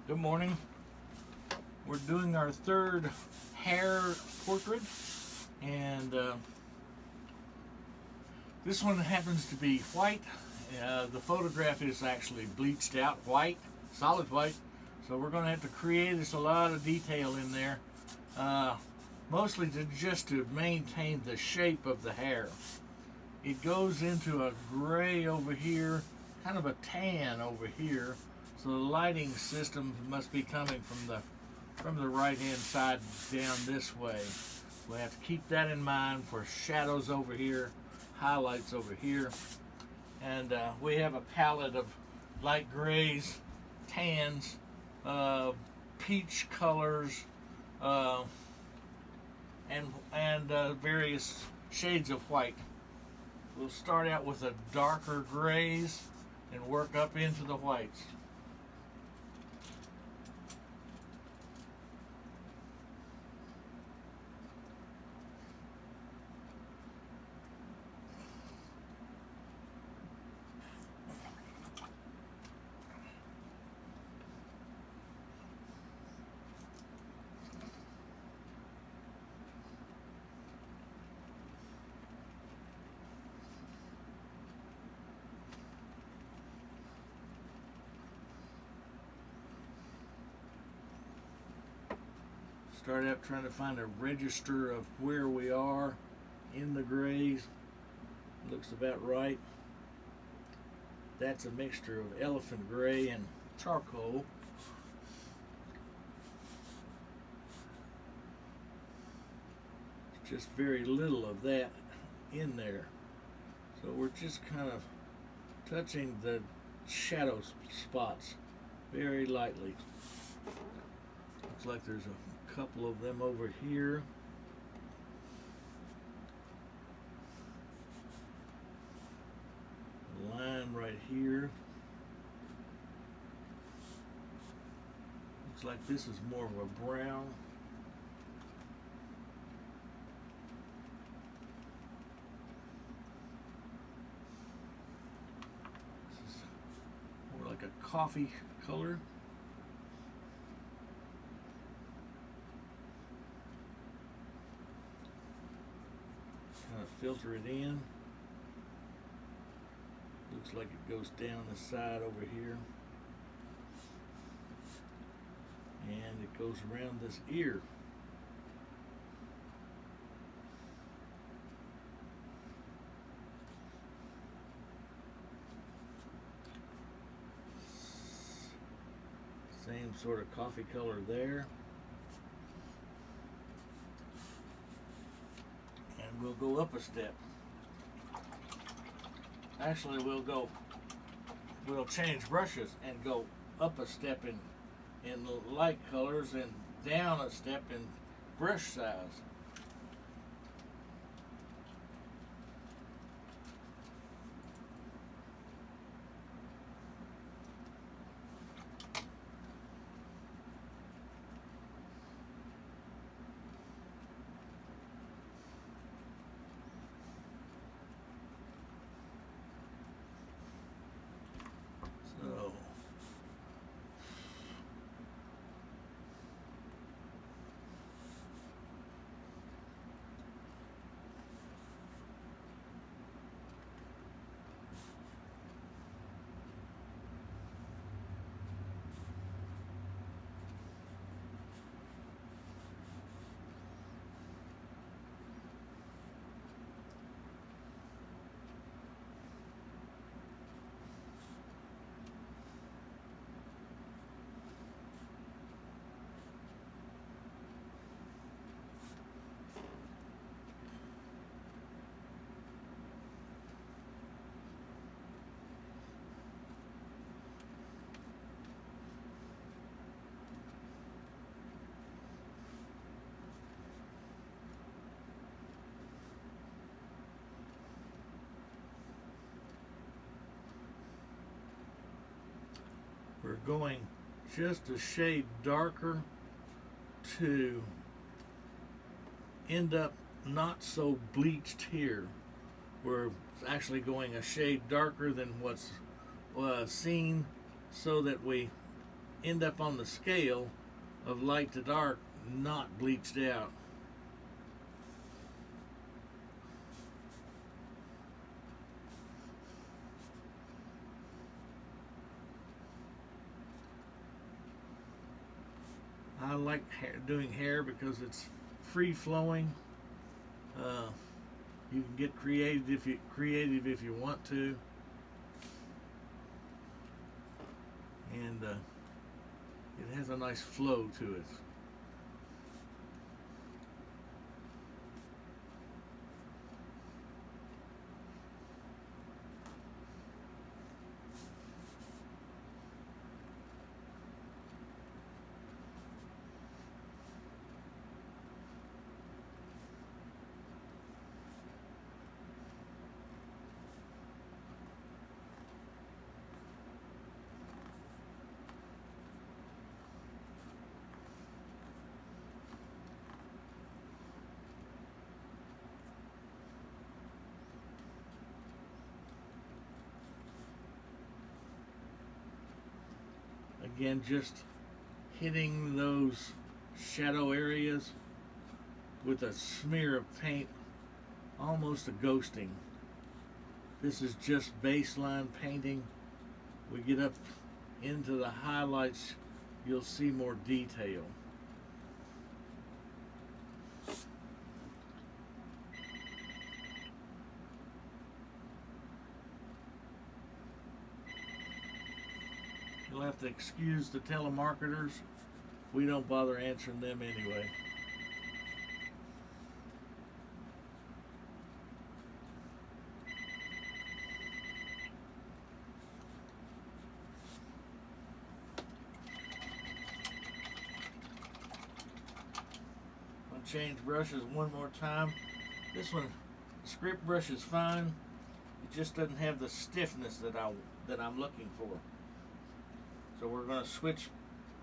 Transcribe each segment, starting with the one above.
Good morning. We're doing our third hare portrait, and this one happens to be white. The photograph is actually bleached out white, solid white, so we're going to have to create a lot of detail in there, mostly just to maintain the shape of the hare. It goes into a gray over here, kind of a tan over here. So the lighting system must be coming from the right hand side down this way. We have to keep that in mind for shadows over here, highlights over here, and we have a palette of light grays, tans, peach colors, and various shades of white. We'll start out with the darker grays and work up into the whites. Start out trying to find a register of where we are in the grays. Looks about right. That's a mixture of elephant gray and charcoal. It's just very little of that in there. So we're just kind of touching the shadow spots very lightly. Looks like there's a couple of them over here. Line right here. Looks like this is more of a brown. This is more like a coffee color. Kind of filter it in. Looks like it goes down the side over here. And it goes around this ear. Same sort of coffee color there. And we'll go up a step. Actually, we'll change brushes and go up a step in the light colors and down a step in brush size. So we're going just a shade darker to end up not so bleached here. We're actually going a shade darker than what's seen so that we end up on the scale of light to dark, not bleached out. I like doing hair because it's free flowing. You can get creative if you want to, and it has a nice flow to it. Again, just hitting those shadow areas with a smear of paint, almost a ghosting. This is just baseline painting. We get up into the highlights, you'll see more detail. You'll have to excuse the telemarketers. We don't bother answering them anyway. I'll change brushes one more time. This one, the script brush is fine. It just doesn't have the stiffness that I'm looking for. So we're going to switch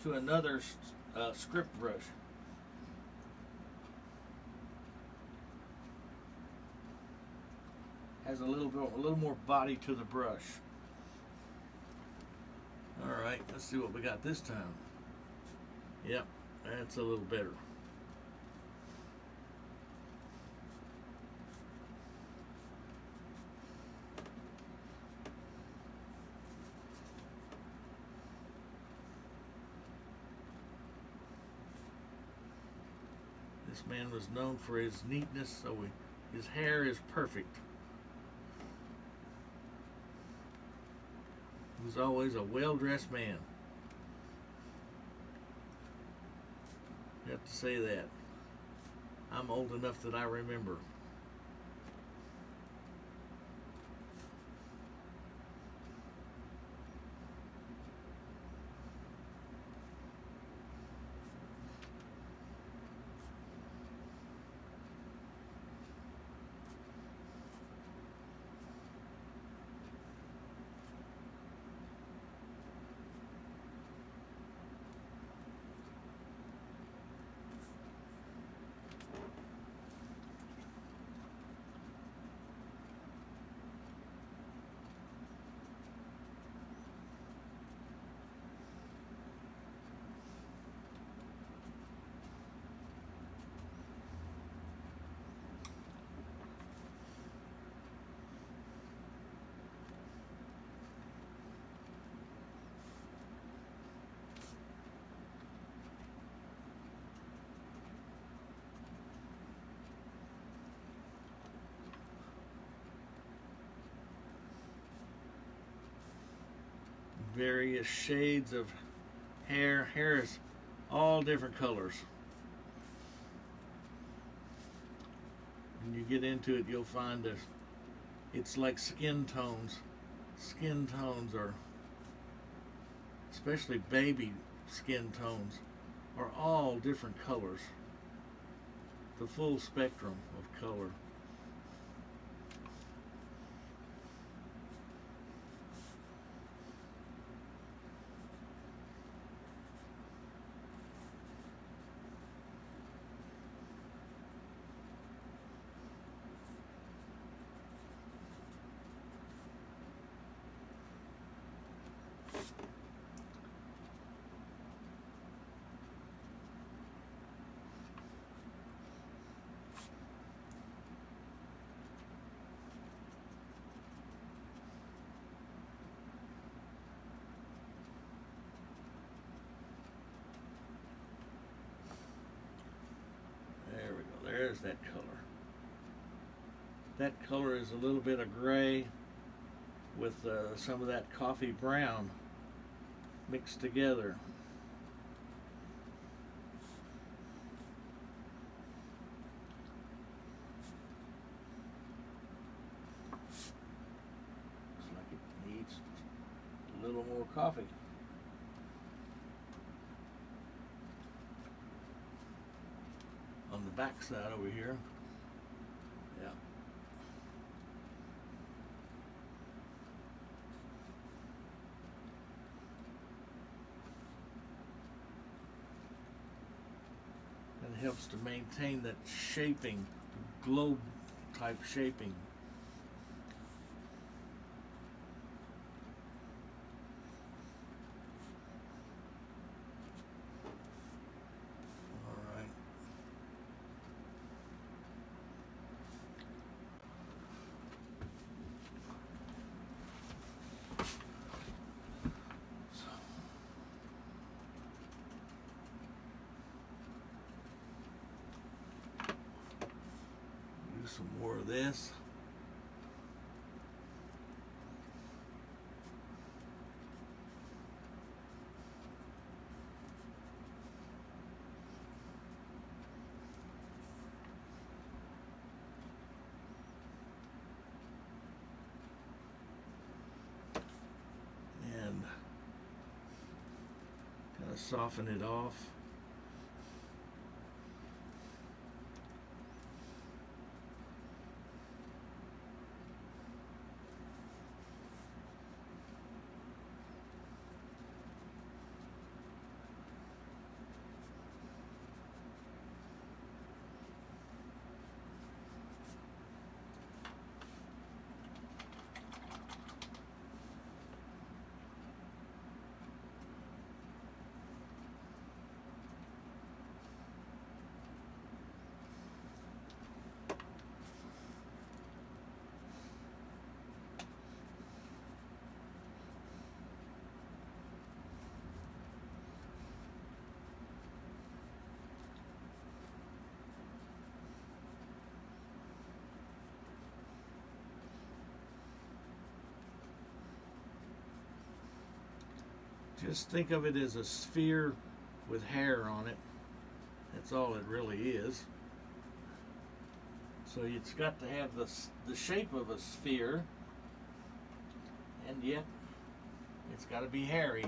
to another script brush. Has a little more body to the brush. All right, let's see what we got this time. Yep, that's a little better. This man was known for his neatness, so his hair is perfect. He was always a well-dressed man. I have to say that. I'm old enough that I remember. Various shades of hair. Hair is all different colors. When you get into it, you'll find that it's like skin tones. Skin tones are, especially baby skin tones, are all different colors. The full spectrum of color. there's that color. That color is a little bit of gray with some of that coffee brown mixed together. Looks like it needs a little more coffee. On the back side over here. Yeah. And it helps to maintain that shaping, globe type shaping. Some more of this. And kind of soften it off. Just think of it as a sphere with hair on it. That's all it really is. So it's got to have the shape of a sphere, and yet it's got to be hairy.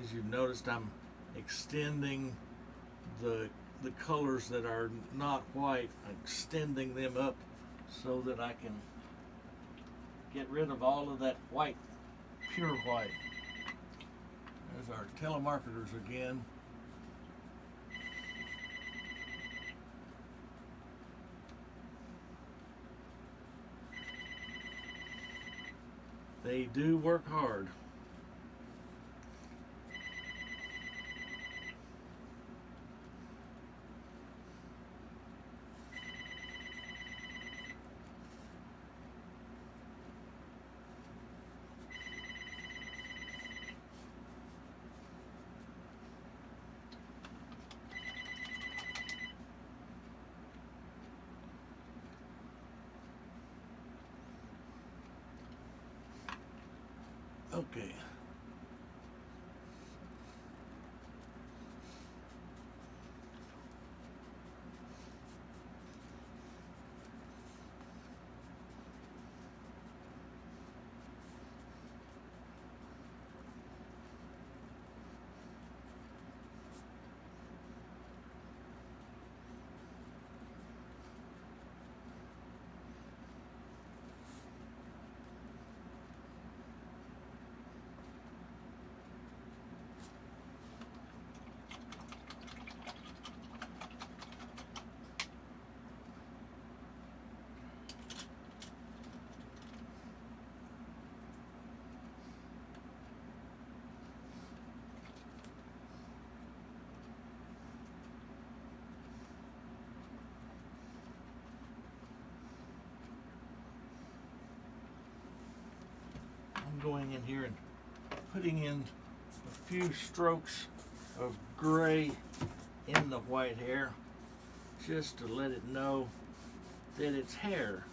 As you've noticed, I'm extending the colors that are not white, extending them up so that I can get rid of all of that white, pure white. There's our telemarketers again. They do work hard. Okay. going in here and putting in a few strokes of gray in the white hair just to let it know that it's hair.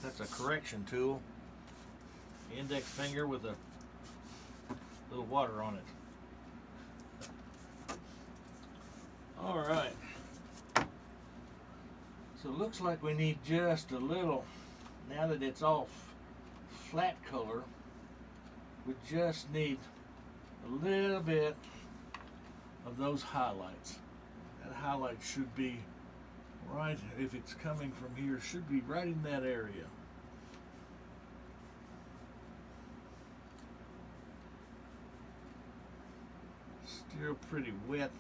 That's a correction tool. Index finger with a little water on it. All right. So it looks like we need just a little, now that it's all flat color, we just need a little bit of those highlights. That highlight should be right, if it's coming from here, should be right in that area. Still pretty wet.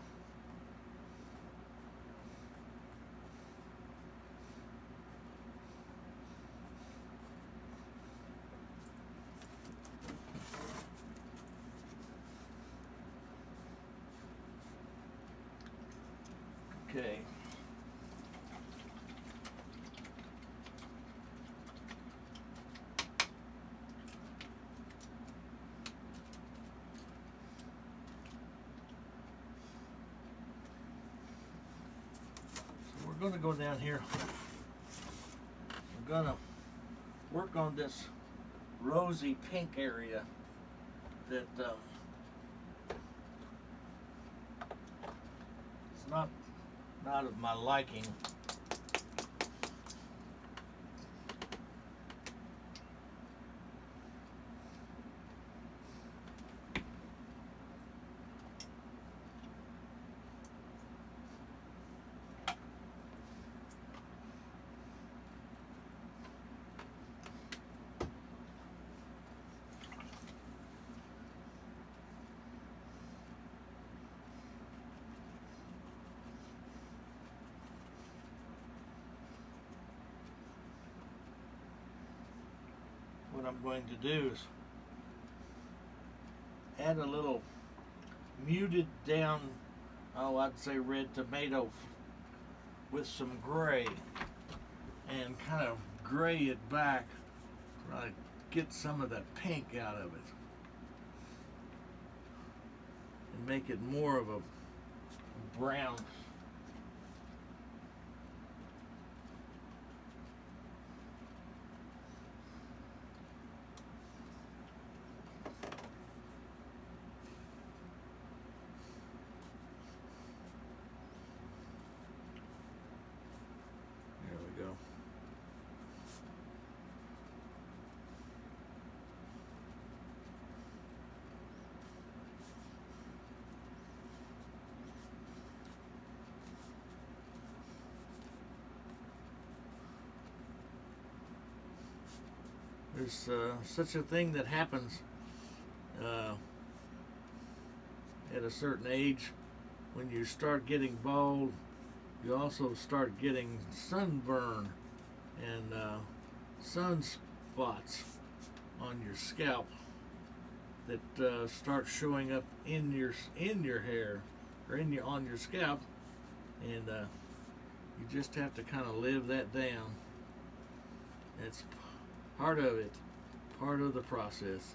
Okay. We're going to go down here. We're going to work on this rosy pink area that it's not of my liking. What I'm going to do is add a little muted down, oh, I'd say red tomato with some gray, and kind of gray it back, try to get some of that pink out of it and make it more of a brown. There's such a thing that happens at a certain age. When you start getting bald, you also start getting sunburn and sunspots on your scalp that start showing up in your hair or on your scalp, and you just have to kind of live that down. It's part of it, part of the process.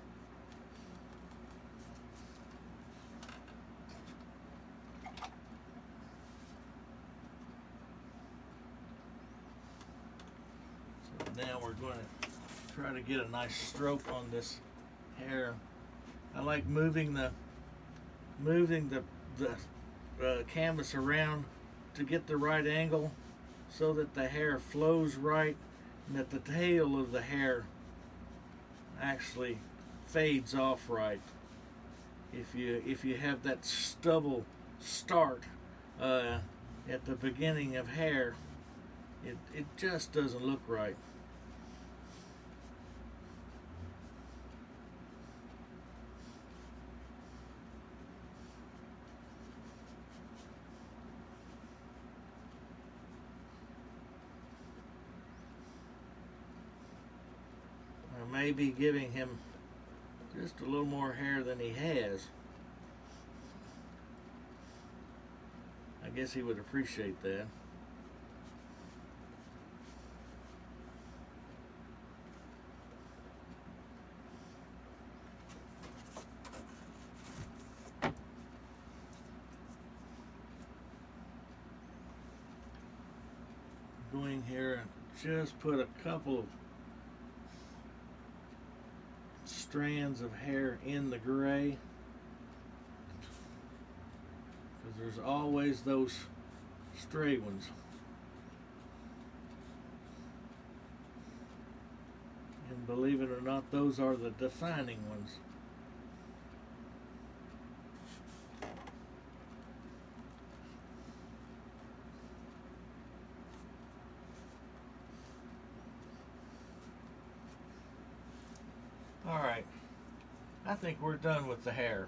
So now we're going to try to get a nice stroke on this hair. I like moving the canvas around to get the right angle so that the hair flows right and that the tail of the hair actually fades off right. If you have that stubble start at the beginning of hair, it just doesn't look right. Or maybe giving him just a little more hair than he has. I guess he would appreciate that. Going here and just put a couple of strands of hair in the gray, because there's always those stray ones. And believe it or not, those are the defining ones. All right, I think we're done with the hair.